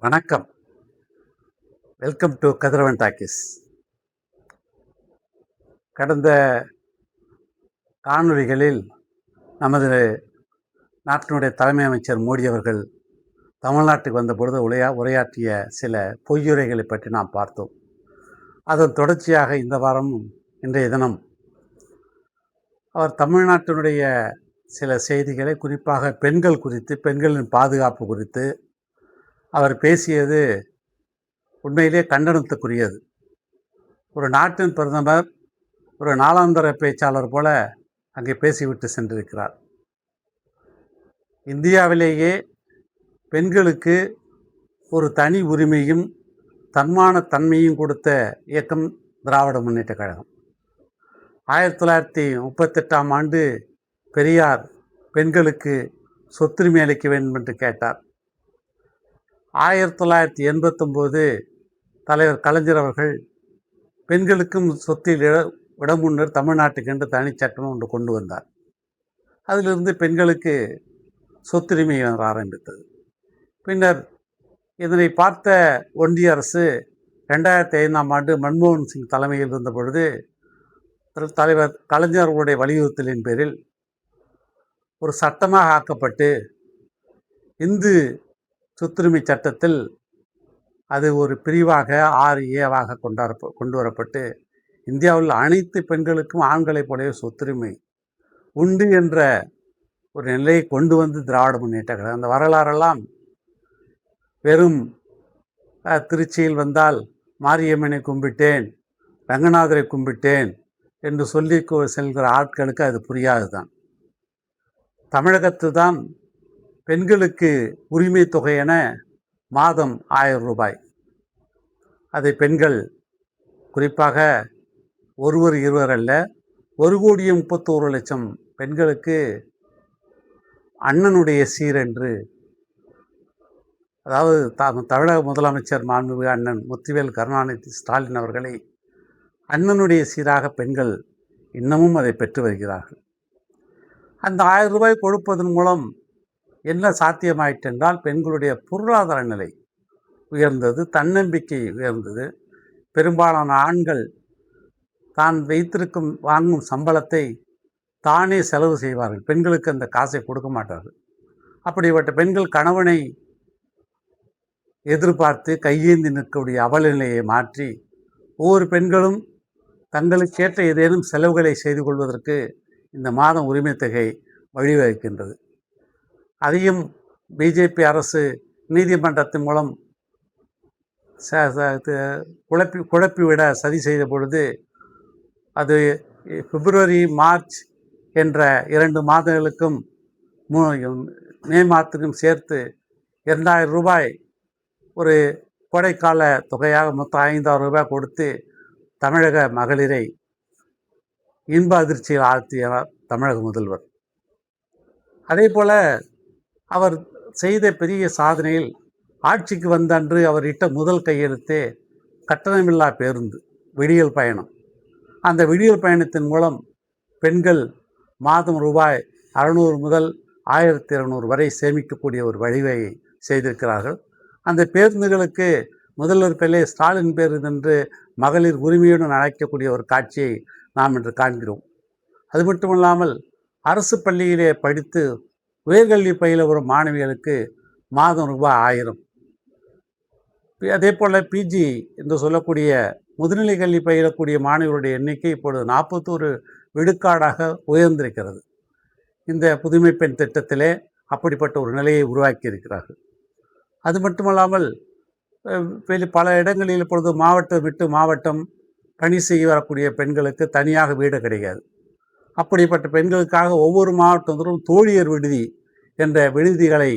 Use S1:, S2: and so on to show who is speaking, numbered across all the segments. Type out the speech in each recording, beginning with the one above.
S1: வணக்கம். Welcome to Kathiravan talkies. கடந்த காணொளிகளில் நமது நாட்டினுடைய தலைமை அமைச்சர் மோடி அவர்கள் தமிழ்நாட்டுக்கு வந்த பொழுது உரையாற்றிய சில பொய்யுரைகளை பற்றி நாம் பார்த்தோம். அதன் தொடர்ச்சியாக இந்த வாரம் இன்றைய தினம் அவர் தமிழ்நாட்டினுடைய சில செய்திகளை, குறிப்பாக பெண்கள் குறித்து, பெண்களின் பாதுகாப்பு குறித்து அவர் பேசியது உண்மையிலே கண்டனத்துக்குரியது. ஒரு நாட்டின் பிரதமர் ஒரு நாளாந்தர பேச்சாளர் போல அங்கே பேசிவிட்டு சென்றிருக்கிறார். இந்தியாவிலேயே பெண்களுக்கு ஒரு தனி உரிமையும் தன்மான தன்மையும் கொடுத்த இயக்கம் திராவிட முன்னேற்ற கழகம். 1938ஆம் ஆண்டு பெரியார் பெண்களுக்கு சொத்துரிமை அளிக்க வேண்டும் என்று கேட்டார். 1989 தலைவர் கலைஞர் அவர்கள் பெண்களுக்கும் சொத்தில் இடம் உண்டு தமிழ்நாட்டுக்கு என்று தனிச்சட்டம் ஒன்று கொண்டு வந்தார். அதிலிருந்து பெண்களுக்கு சொத்துரிமை வர ஆரம்பித்தது. பின்னர் இதனை பார்த்த ஒன்றிய அரசு 2005ஆம் ஆண்டு மன்மோகன் சிங் தலைமையில் இருந்த பொழுது தலைவர் கலைஞர்களுடைய வலியுறுத்தலின் பேரில் ஒரு சட்டமாக ஆக்கப்பட்டு இந்து சொத்துரிமை சட்டத்தில் அது ஒரு பிரிவாக 6A கொண்டு வரப்பட்டு இந்தியாவில் அனைத்து பெண்களுக்கும் ஆண்களைப் போலவே சொத்துரிமை உண்டு என்ற ஒரு நிலையை கொண்டு வந்து திராவிட முன்னேற்ற கழகம். அந்த வரலாறெல்லாம் வெறும் திருச்சியில் வந்தால் மாரியம்மனை கும்பிட்டேன், ரங்கநாதரை கும்பிட்டேன் என்று சொல்லி செல்கிற ஆட்களுக்கு அது புரியாது தான். தமிழகத்து தான் பெண்களுக்கு உரிமை தொகை என மாதம் 1000 ரூபாய். அதை பெண்கள், குறிப்பாக ஒருவர் இருவர் அல்ல, 1,31,00,000 பெண்களுக்கு அண்ணனுடைய சீர் என்று, அதாவது தமிழக முதலமைச்சர் மாண்புமிகு அண்ணன் முத்துவேல் கருணாநிதி ஸ்டாலின் அவர்களை அண்ணனுடைய சீராக பெண்கள் இன்னமும் அதை பெற்று வருகிறார்கள். அந்த 1000 ரூபாய் கொடுப்பதன் மூலம் என்ன சாத்தியமாயிற்று என்றால் பெண்களுடைய பொருளாதார நிலை உயர்ந்தது, தன்னம்பிக்கை உயர்ந்தது. பெரும்பாலான ஆண்கள் தான் வாங்கும் சம்பளத்தை தானே செலவு செய்வார்கள். பெண்களுக்கு அந்த காசை கொடுக்க மாட்டார்கள். அப்படிப்பட்ட பெண்கள் கணவனை எதிர்பார்த்து கையேந்தி நிற்கக்கூடிய அவலநிலையை மாற்றி ஒவ்வொரு பெண்களும் தங்களுக்கேற்ற ஏதேனும் செலவுகளை செய்து கொள்வதற்கு இந்த மாதம் உரிமை தொகை வழிவகுக்கின்றது. அதையும் பிஜேபி அரசு நீதிமன்றத்தின் மூலம் குழப்பிவிட சதி செய்த பொழுது அது பிப்ரவரி மார்ச் என்ற 2 மாதங்களுக்கும் மே மாதத்துக்கும் சேர்த்து 2000 ரூபாய் ஒரு கோடைக்கால தொகையாக மொத்தம் 5000 ரூபாய் கொடுத்து தமிழக மகளிரை இன்ப அதிர்ச்சியில் ஆழ்த்தியவர் தமிழக முதல்வர். அதே போல் அவர் செய்த பெரிய சாதனையில் ஆட்சிக்கு வந்த அன்று அவர் இட்ட முதல் கையெழுத்தே கட்டணமில்லா பேருந்து விடியல் பயணம். அந்த விடியல் பயணத்தின் மூலம் பெண்கள் மாதம் ரூபாய் 600 முதல் 1200 வரை சேமிக்கக்கூடிய ஒரு வழிவகையை செய்திருக்கிறார்கள். அந்த பேருந்துகளுக்கு முதல்வர் பேரே ஸ்டாலின் பேருந்து என்று மகளிர் உரிமையுடன் அழைக்கக்கூடிய ஒரு காட்சியை நாம் இன்று காண்கிறோம். அது மட்டுமல்லாமல் அரசு பள்ளியிலே படித்து உயர்கல்வி பயில வரும் மாணவிகளுக்கு மாதம் ரூபாய் 1000. அதே போல் பிஜி என்று சொல்லக்கூடிய முதுநிலை கல்வி பயிலக்கூடிய மாணவர்களுடைய எண்ணிக்கை இப்பொழுது 41 விழுக்காடாக உயர்ந்திருக்கிறது. இந்த புதுமை பெண் திட்டத்திலே அப்படிப்பட்ட ஒரு நிலையை உருவாக்கி இருக்கிறார்கள். அது மட்டுமல்லாமல் பல இடங்களில் இப்பொழுது மாவட்டம் விட்டு மாவட்டம் பணி செய்ய வரக்கூடிய பெண்களுக்கு தனியாக வீடு கிடைக்காது. அப்படிப்பட்ட பெண்களுக்காக ஒவ்வொரு மாவட்டத்திலும் தோழியர் விடுதி என்ற விடுதிகளை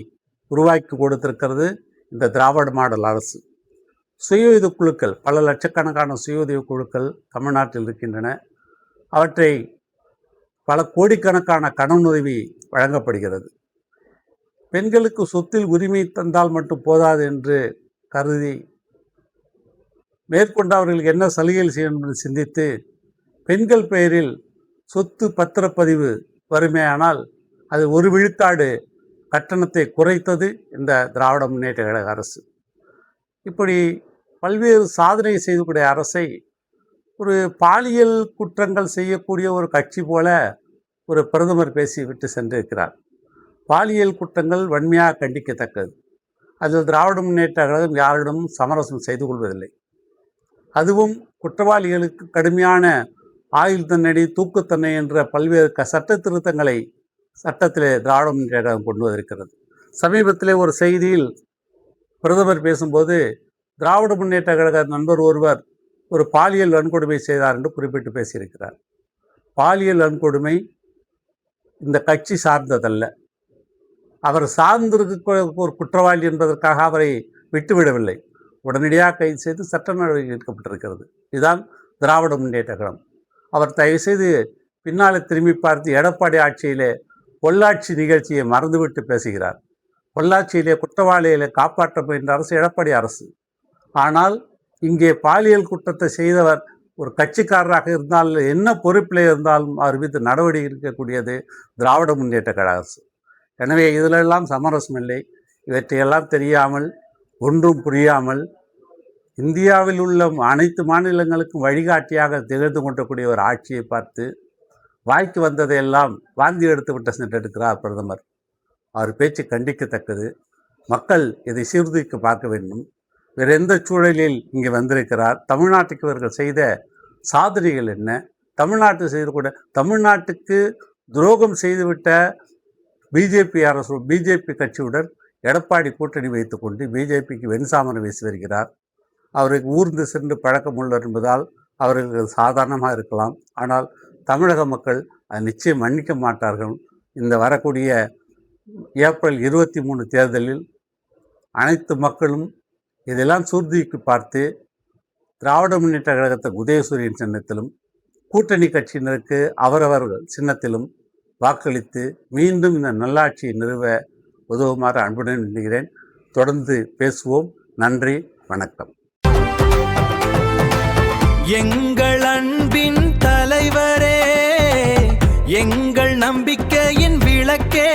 S1: உருவாக்கி கொடுத்திருக்கிறது இந்த திராவிட மாடல் அரசு. சுய உதவி குழுக்கள், பல லட்சக்கணக்கான சுய உதவி குழுக்கள் தமிழ்நாட்டில் இருக்கின்றன. அவற்றை பல கோடிக்கணக்கான கடனுதவி வழங்கப்படுகிறது. பெண்களுக்கு சொத்தில் உரிமை தந்தால் மட்டும் போதாது என்று கருதி மேற்கொண்டு அவர்களுக்கு என்ன சலுகைகள் செய்யணும் என்று சிந்தித்து பெண்கள் பெயரில் சொத்து பத்திரப்பதிவு வறுமையானால் அது 1 விழுக்காடு கட்டணத்தை குறைத்தது இந்த திராவிட முன்னேற்ற கழக அரசு. இப்படி பல்வேறு சாதனை செய்யக்கூடிய அரசை ஒரு பாலியல் குற்றங்கள் செய்யக்கூடிய ஒரு கட்சி போல ஒரு பிரதமர் பேசிவிட்டு சென்றிருக்கிறார். பாலியல் குற்றங்கள் வன்மையாக கண்டிக்கத்தக்கது. அதில் திராவிட முன்னேற்ற கழகம் யாரிடமும் சமரசம் செய்து கொள்வதில்லை. அதுவும் குற்றவாளிகளுக்கு கடுமையான ஆயுள் தண்டனை, தூக்குத்தண்டனை என்ற பல்வேறு சட்ட திருத்தங்களை சட்டத்திலே திராவிட முன்னேற்ற கழகம் கொண்டு வந்திருக்கிறது. சமீபத்திலே ஒரு செய்தியில் பிரதமர் பேசும்போது திராவிட முன்னேற்ற கழக நண்பர் ஒருவர் ஒரு பாலியல் வன்கொடுமை செய்தார் என்று குறிப்பிட்டு பேசியிருக்கிறார். பாலியல் வன்கொடுமை இந்த கட்சி சார்ந்ததல்ல. அவர் சார்ந்திருக்க ஒரு குற்றவாளி என்பதற்காக அவரை விட்டுவிடவில்லை. உடனடியாக கைது செய்து சட்ட நடவடிக்கை எடுக்கப்பட்டிருக்கிறது. இதுதான் திராவிட முன்னேற்ற கழகம். அவர் தயவுசெய்து பின்னாலே திரும்பி பார்த்து எடப்பாடி ஆட்சியிலே பொள்ளாச்சி நிகழ்ச்சியை மறந்துவிட்டு பேசுகிறார். பொள்ளாச்சியிலே குற்றவாளிகளை காப்பாற்ற முயன்ற அரசு எடப்பாடி அரசு. ஆனால் இங்கே பாலியல் குற்றத்தை செய்தவர் ஒரு கட்சிக்காரராக இருந்தால், என்ன பொறுப்பில் இருந்தாலும் அவர் மீது நடவடிக்கை எடுக்கக்கூடியது திராவிட முன்னேற்ற கழக அரசு. எனவே இதிலெல்லாம் சமரசம் இல்லை. இவற்றையெல்லாம் தெரியாமல், ஒன்றும் புரியாமல், இந்தியாவில் உள்ள அனைத்து மாநிலங்களுக்கும் வழிகாட்டியாக திகழ்ந்து கொண்டக்கூடிய ஒரு ஆட்சியை பார்த்து வாய்க்கு வந்ததையெல்லாம் வாந்தி எடுத்து விட்டு சென்றெடுக்கிறார் பிரதமர். அவர் பேச்சு கண்டிக்கத்தக்கது. மக்கள் இதை சீர்தூக்கி பார்க்க வேண்டும். வேறு எந்த சூழலில் இங்கே வந்திருக்கிறார்? தமிழ்நாட்டுக்கு இவர்கள் செய்த சாதனைகள் என்ன? தமிழ்நாட்டு செய்து தமிழ்நாட்டுக்கு துரோகம் செய்துவிட்ட பிஜேபி அரசு, பிஜேபி கட்சியுடன் எடப்பாடி கூட்டணி வைத்துக்கொண்டு பிஜேபிக்கு வெண்சாமரம் வீசி வருகிறார். அவருக்கு ஊர்ந்து சென்று பழக்கம் உள்ளவர் என்பதால் அவர்கள் சாதாரணமாக இருக்கலாம். ஆனால் தமிழக மக்கள் அதை நிச்சயம் மன்னிக்க மாட்டார்கள். இந்த வரக்கூடிய ஏப்ரல் 23 தேர்தலில் அனைத்து மக்களும் இதெல்லாம் சூர்தூக்கி பார்த்து திராவிட முன்னேற்ற கழகத்தை உதயசூரியன் சின்னத்திலும், கூட்டணி கட்சியினருக்கு அவரவர்கள் சின்னத்திலும் வாக்களித்து மீண்டும் இந்த நல்லாட்சியை நிறுவ உதவுமாறு அன்புடன் வேண்டுகிறேன். தொடர்ந்து பேசுவோம். நன்றி, வணக்கம்.
S2: எங்கள் அன்பின் தலைவரே, எங்கள் நம்பிக்கையின் விளக்கே,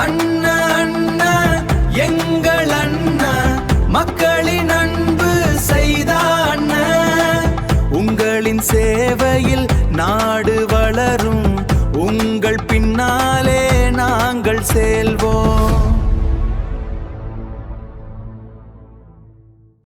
S2: அண்ணா அண்ணா எங்கள் அண்ணா, மக்களின் அன்பு செய்த அண்ணா. உங்களின் சேவையில் நாடு வளரும், உங்கள் பின்னாலே நாங்கள் செல்வோம்.